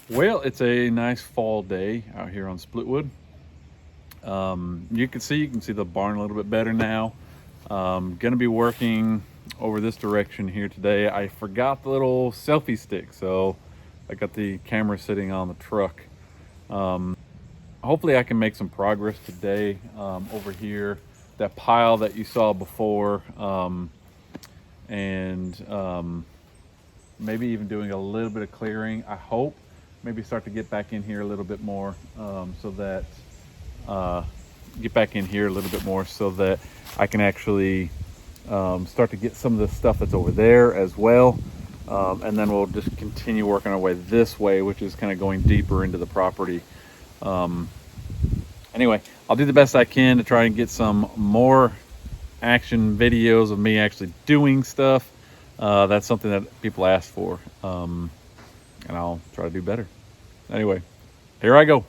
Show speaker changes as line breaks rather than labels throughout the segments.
Well, it's a nice fall day out here on Splitwood. You can see the barn a little bit better now. Gonna be working over this direction here today. I forgot the little selfie stick, so I got the camera sitting on the truck. Hopefully I can make some progress today over here. That pile that you saw before, and maybe even doing a little bit of clearing. I hope maybe start to get back in here a little bit more, so that get back in here a little bit more so that I can actually start to get some of the stuff that's over there as well. And then we'll just continue working our way this way, which is kind of going deeper into the property. Anyway, I'll do the best I can to try and get some more action videos of me actually doing stuff. That's something that people ask for, and I'll try to do better. Anyway, here I go.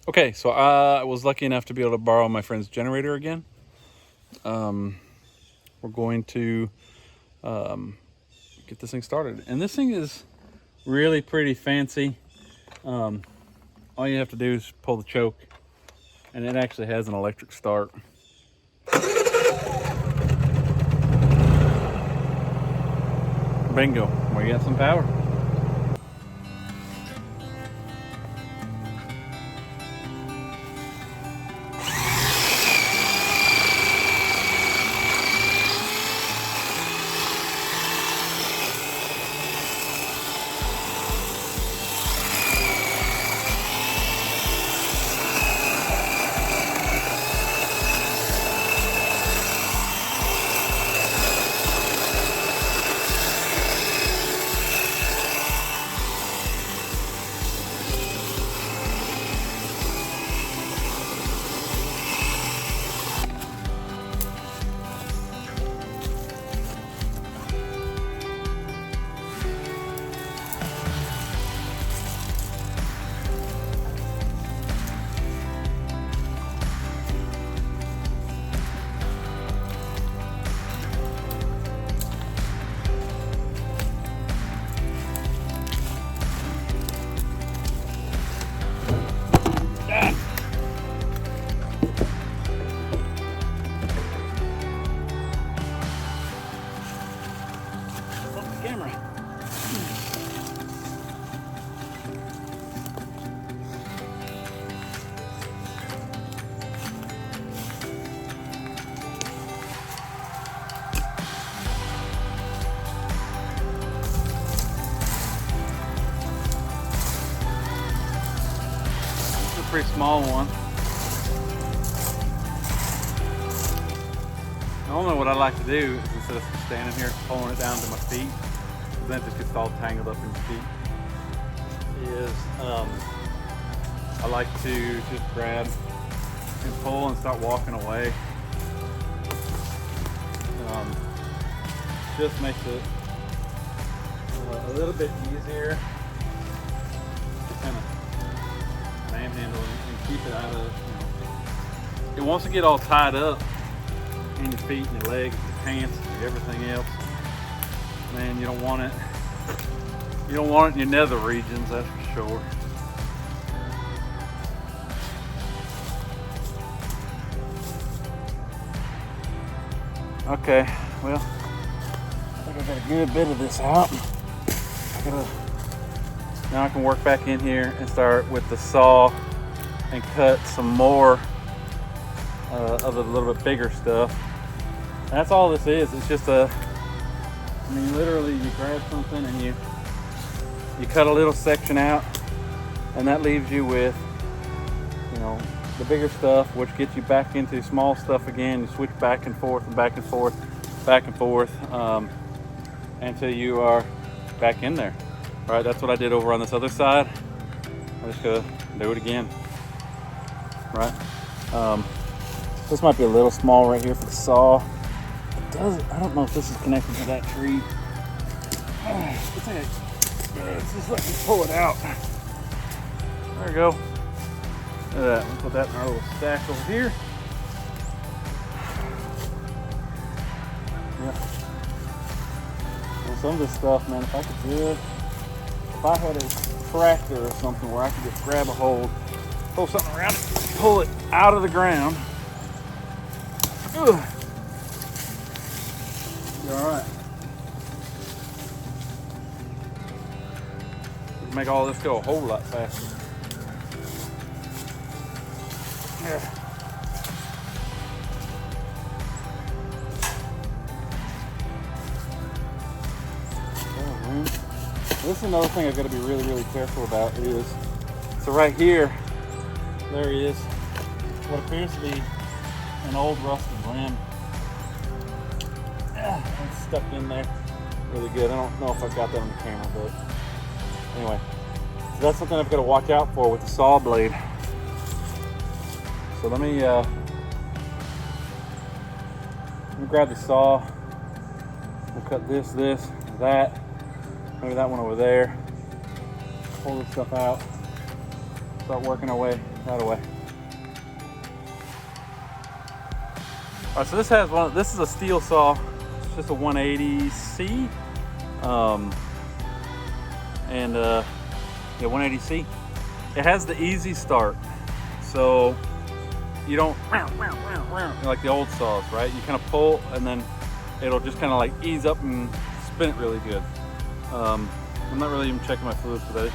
Okay, so I was lucky enough to be able to borrow my friend's generator again. We're going to get this thing started. And this thing is really pretty fancy. All you have to do is pull the choke, and it actually has an electric start. Bingo, we got some power. Pretty small one. Normally what I like to do is, instead of standing here pulling it down to my feet, then it just gets all tangled up in your feet, is I like to just grab and pull and start walking away. Just makes it a little bit easier to kind of manhandle and keep it out of, it wants to get all tied up in your feet and your legs, your pants, and everything else. Man, you don't want it in your nether regions, that's for sure. Okay, well, I think I got a good bit of this out. Now I can work back in here and start with the saw and cut some more of the little bit bigger stuff. And that's all this is. It's just literally you grab something and you cut a little section out, and that leaves you with, the bigger stuff, which gets you back into small stuff again. You switch back and forth and back and forth, back and forth. until you are back in there. All right, that's what I did over on this other side. I'm just gonna do it again. Right. This might be a little small right here for the saw. I don't know if this is connected to that tree. Let's just let me pull it out. There we go. Look at that. We'll put that in our little stack over here. Yeah. Well, some of this stuff, man, if I had a tractor or something where I could just grab a hold, pull something around it, pull it out of the ground. Ugh. Be all right. It'd make all this go a whole lot faster. Yeah. This is another thing I've got to be really, really careful about is, so right here, there is what appears to be an old rusted rim. It's stuck in there really good. I don't know if I've got that on the camera, but anyway. So that's something I've got to watch out for with the saw blade. So let me grab the saw. We'll cut this, that. Maybe that one over there. Pull this stuff out. Start working our way that way. All right, so this has this is a Stihl saw. It's just a 180C. Yeah, 180C. It has the Easy Start. So you don't like the old saws, right? You kind of pull and then it'll just kind of like ease up and spin it really good. I'm not really even checking my fluids because I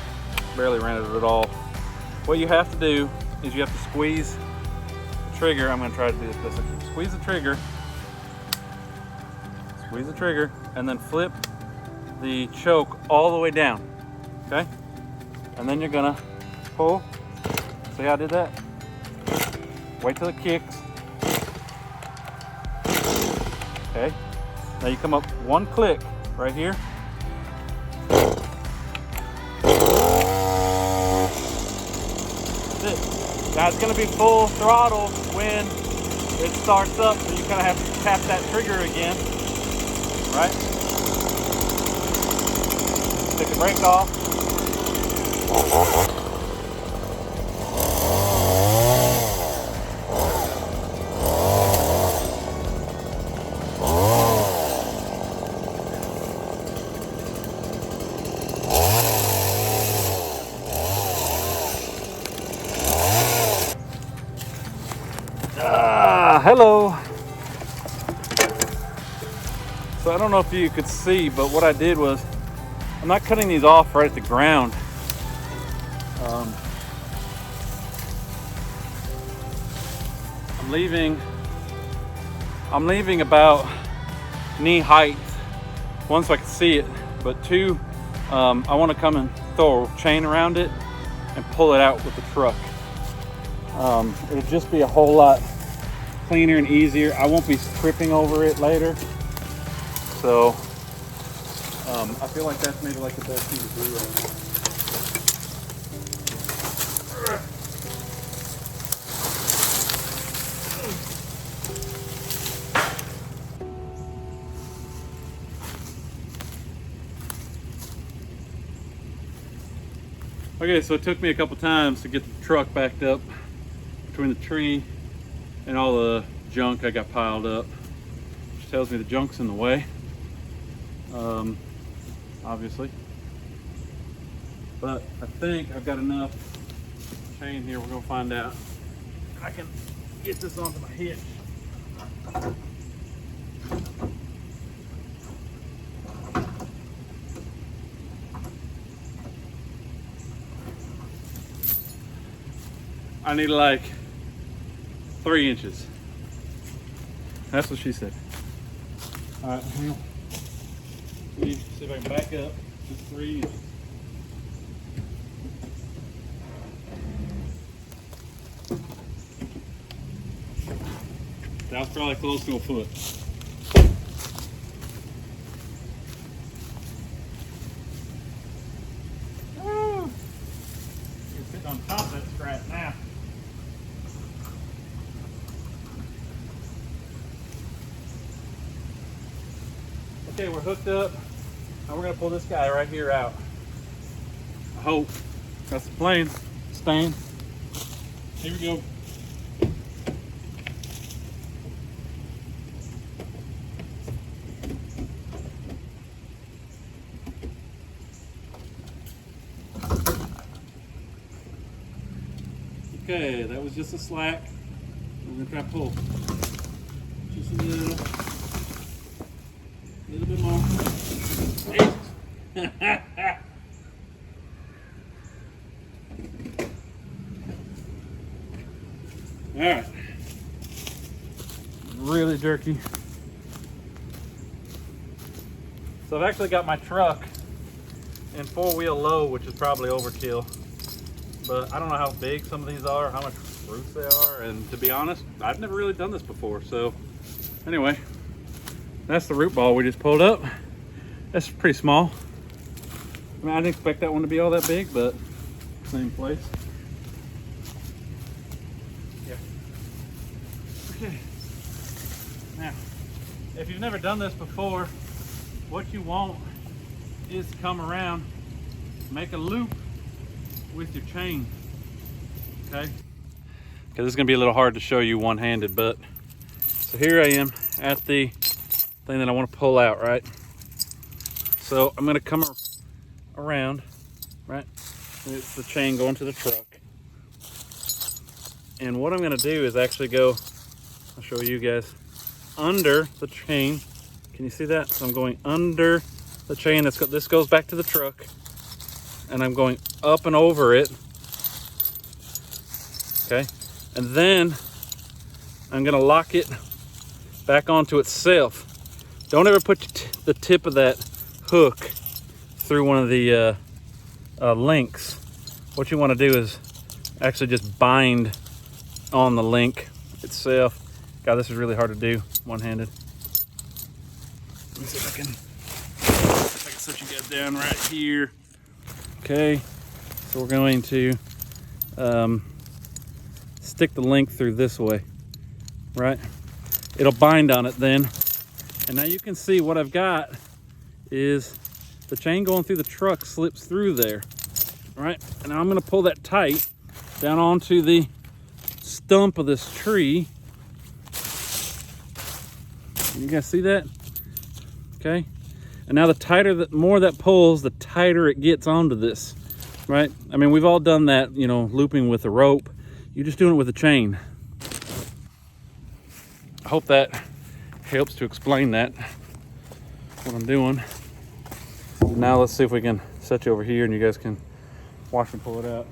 barely ran it at all. What you have to do is you have to squeeze the trigger. I'm going to try to do this best I can. Squeeze the trigger, and then flip the choke all the way down. Okay? And then you're going to pull. See how I did that? Wait till it kicks. Okay? Now you come up one click right here. Now it's going to be full throttle when it starts up, so you kind of have to tap that trigger again, right? Take the brake off. Hello. So I don't know if you could see, but what I did was I'm not cutting these off right at the ground. I'm leaving about knee height. One, so I can see it, but two, I want to come and throw a chain around it and pull it out with the truck. It'll just be a whole lot cleaner and easier. I won't be tripping over it later. So I feel like that's maybe like the best thing to do right now. Okay, so it took me a couple times to get the truck backed up between the tree and all the junk I got piled up, which tells me the junk's in the way, obviously. But I think I've got enough chain here. We're gonna find out. I can get this onto my hitch. I need like 3 inches. That's what she said. All right, hang on. See if I can back up. Just 3 inches. That was probably close to a foot. Okay, we're hooked up. Now we're gonna pull this guy right here out. I hope. That's the plane. Stand. Here we go. Okay, that was just a slack. We're gonna try to pull. Just a little bit more. All right. Really jerky. So I've actually got my truck in 4-wheel low, which is probably overkill. But I don't know how big some of these are, how much roots they are, and to be honest, I've never really done this before. So anyway, that's the root ball we just pulled up. That's pretty small. I mean, I didn't expect that one to be all that big, but same place. Yeah. Okay. Now, if you've never done this before, what you want is to come around, make a loop with your chain, okay? Because it's gonna be a little hard to show you one-handed, but so here I am at the thing that I want to pull out, right? So I'm gonna come around, right? It's the chain going to the truck. And what I'm gonna do is actually go, I'll show you guys, under the chain. Can you see that? So I'm going under the chain. This goes back to the truck. And I'm going up and over it. Okay. And then I'm gonna lock it back onto itself. Don't ever put the tip of that hook through one of the links. What you want to do is actually just bind on the link itself. God, this is really hard to do one-handed. Let me see if I can set you guys down right here. Okay, so we're going to stick the link through this way, right? It'll bind on it then. And now you can see what I've got is the chain going through the truck slips through there, right? And now I'm gonna pull that tight down onto the stump of this tree. You guys see that? Okay. And now the more that pulls, the tighter it gets onto this, right? I mean, we've all done that, you know, looping with a rope. You're just doing it with a chain. I hope that helps to explain that, what I'm doing. Now let's see if we can set you over here and you guys can watch me pull it out.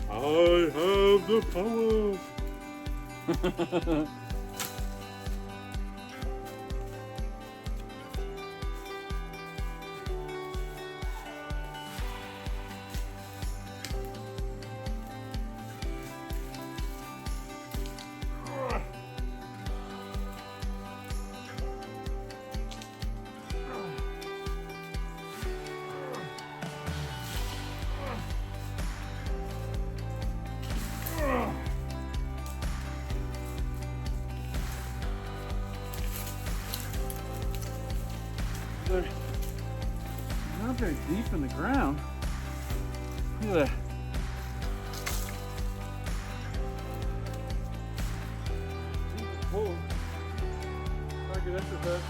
I have the power. They're not very deep in the ground. Look at that. Whoa. Try to get exercise.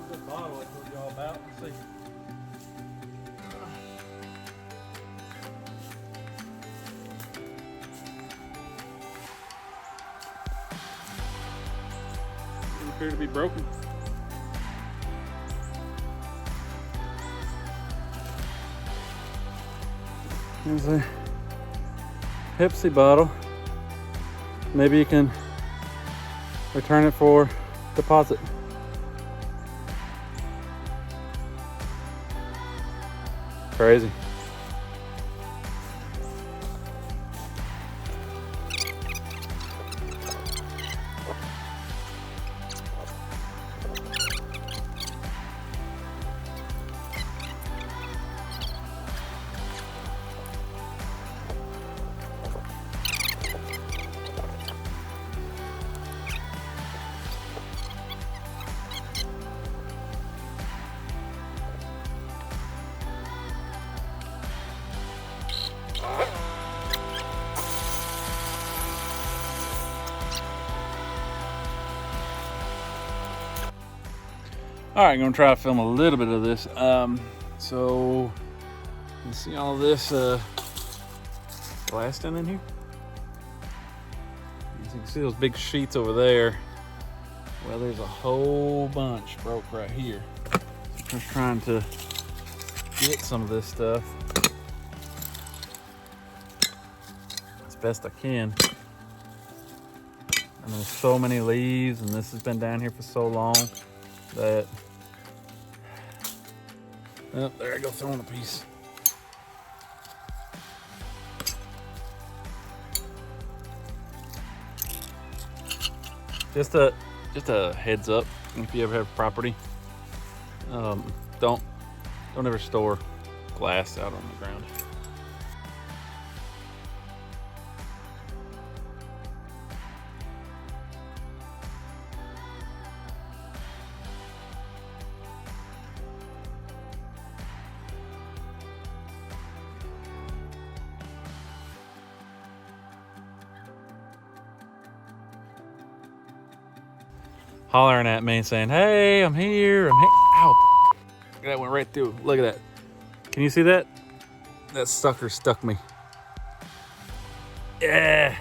This bottle I told you all about. Let's see. Appear to be broken. There's a Pepsi bottle. Maybe you can return it for deposit. Crazy. All right, I'm gonna try to film a little bit of this. So you see all this blasting in here? As you can see those big sheets over there. Well, there's a whole bunch broke right here. So I'm just trying to get some of this stuff as best I can. And there's so many leaves, and this has been down here for so long that, oh, there I go throwing a piece. Just a heads up, if you ever have property, don't ever store glass out on the ground. Hollering at me saying, hey, I'm here, I'm here. Ow, that went right through. Look at that. Can you see that? That sucker stuck me. Yeah.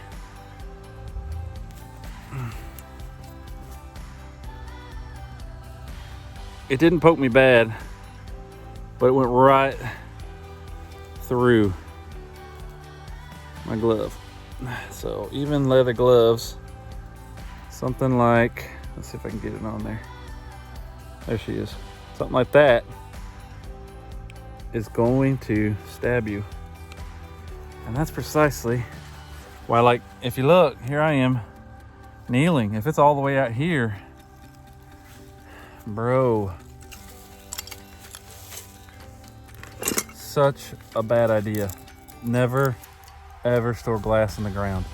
It didn't poke me bad, but it went right through my glove. So even leather gloves, something like, let's see if I can get it on there. There she is. Something like that is going to stab you. And that's precisely why, like, if you look, here I am kneeling. If it's all the way out here, bro, such a bad idea. Never, ever store glass in the ground.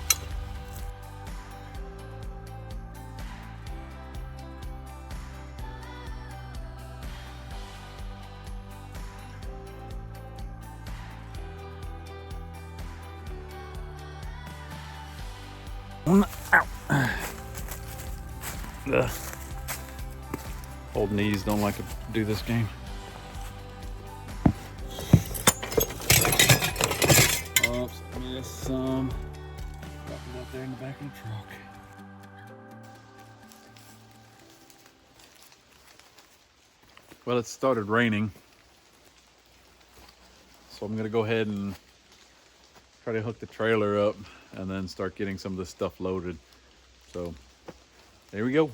Ow. Ugh. Old knees don't like to do this game. Oops, missed some. Dropped it out there in the back of the truck. Well, it started raining, so I'm gonna go ahead and try to hook the trailer up and then start getting some of this stuff loaded. So there we go.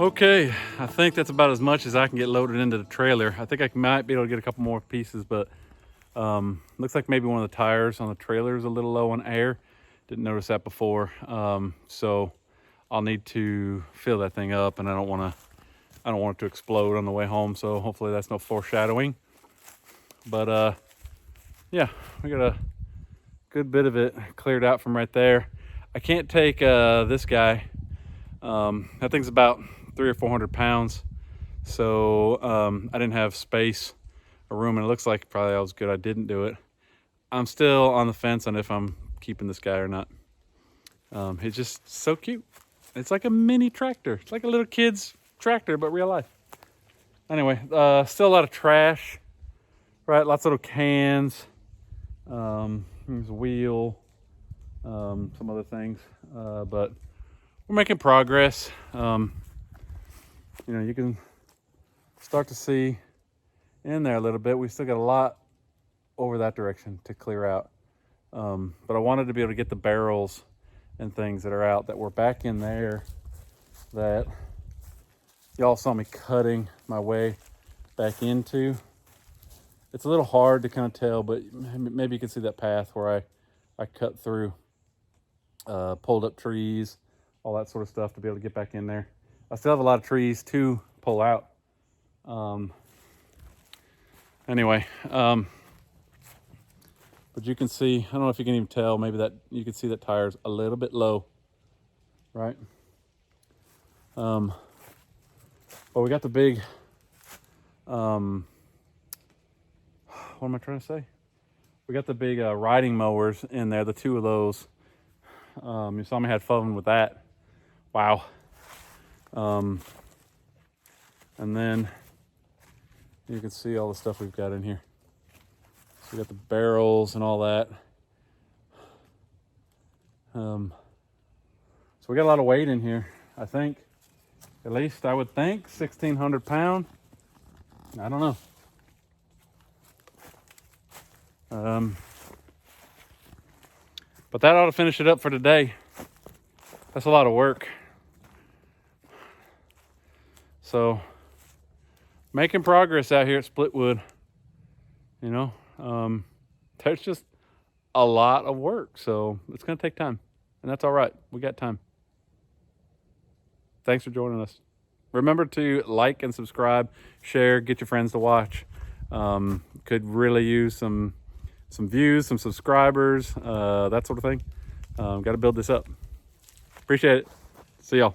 Okay, I think that's about as much as I can get loaded into the trailer. I think I might be able to get a couple more pieces, but looks like maybe one of the tires on the trailer is a little low on air. Didn't notice that before. So I'll need to fill that thing up, and I don't want it to explode on the way home. So hopefully that's no foreshadowing. But yeah, we got a good bit of it cleared out from right there. I can't take this guy. That thing's about 300 or 400 pounds. So I didn't have space or room, and it looks like probably I was good I didn't do it. I'm still on the fence on if I'm keeping this guy or not. He's just so cute. It's like a mini tractor. It's like a little kid's tractor, but real life. Anyway, still a lot of trash, right? Lots of little cans. There's a wheel, some other things, but we're making progress. You know, you can start to see in there a little bit. We still got a lot over that direction to clear out. But I wanted to be able to get the barrels and things that are out that were back in there that y'all saw me cutting my way back into. It's a little hard to kind of tell, but maybe you can see that path where I cut through, pulled up trees, all that sort of stuff to be able to get back in there. I still have a lot of trees to pull out. Anyway, but you can see, I don't know if you can even tell, maybe that you can see that tire's a little bit low, right? But we got the big, what am I trying to say? We got the big riding mowers in there, the two of those. You saw me had fun with that. Wow. And then you can see all the stuff we've got in here. So we got the barrels and all that. So we got a lot of weight in here, I think. At least I would think 1,600 pounds. I don't know. But that ought to finish it up for today. That's a lot of work. So making progress out here at Splitwood. You know, there's just a lot of work, so it's going to take time, and that's all right. We got time. Thanks for joining us. Remember to like and subscribe, share, get your friends to watch. Could really use some views, some subscribers, that sort of thing. Got to build this up. Appreciate it. See y'all.